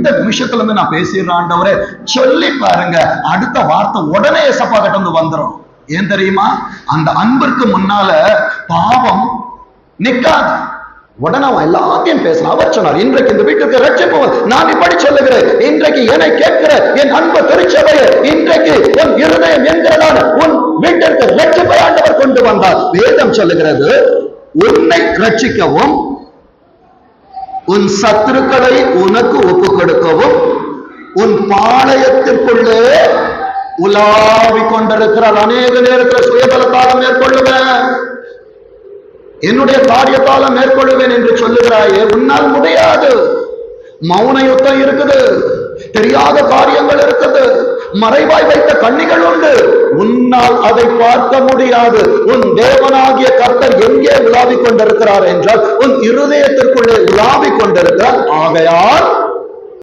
இந்த நிமிஷத்துல நான் பேசிடுறேன் ஆண்டவரே சொல்லி பாருங்க, அடுத்த வார்த்தை உடனே ஏசப்பா கிட்ட வந்து வந்துடும். ஏன் தெரியுமா? அந்த அன்பிற்கு முன்னால பாவம் நிக்காது. உடனே அவன் எல்லாத்தையும் பேசலாம். அவர் சொன்னார், இன்றைக்கு இந்த வீட்டுக்கு ரட்சிப்பு நான் இப்படி சொல்லுகிறேன், இன்றைக்கு என்னை கேட்கிற என் அன்பு திருச்சபையை, இன்றைக்கு உன் இருதயம் என்கிறதான உன் வீட்டிற்கு ரட்சிப்பை ஆண்டவர் கொண்டு வந்தார். வேதம் சொல்லுகிறது, உன்னை ரட்சிக்கவும் உன் சத்துருக்களை உனக்கு ஒப்பு கொடுக்கவும் உன் பாளையத்திற்குள்ளே உலாவிக் கொண்டிருக்கிறார். அநேக நேரத்தில் சுயபலத்தால மேற்கொள்ளுவேன், என்னுடைய காரியத்தால மேற்கொள்ளுவேன் என்று சொல்லுகிறாயே, உன்னால் முடியாது. மௌன யுத்தம் இருக்குது, தெரியாத காரியங்கள் இருக்குது, மறைவாய் வைத்த கண்ணிகள் உண்டு, உன்னால் அதை பார்க்க முடியாது. உன் தேவனாகிய கர்த்தர் எங்கே உலாவிக் கொண்டிருக்கிறார் என்றால் உன் இருதயத்திற்குள்ளே உலாவிக் கொண்டிருக்கிறார். ஆகையால்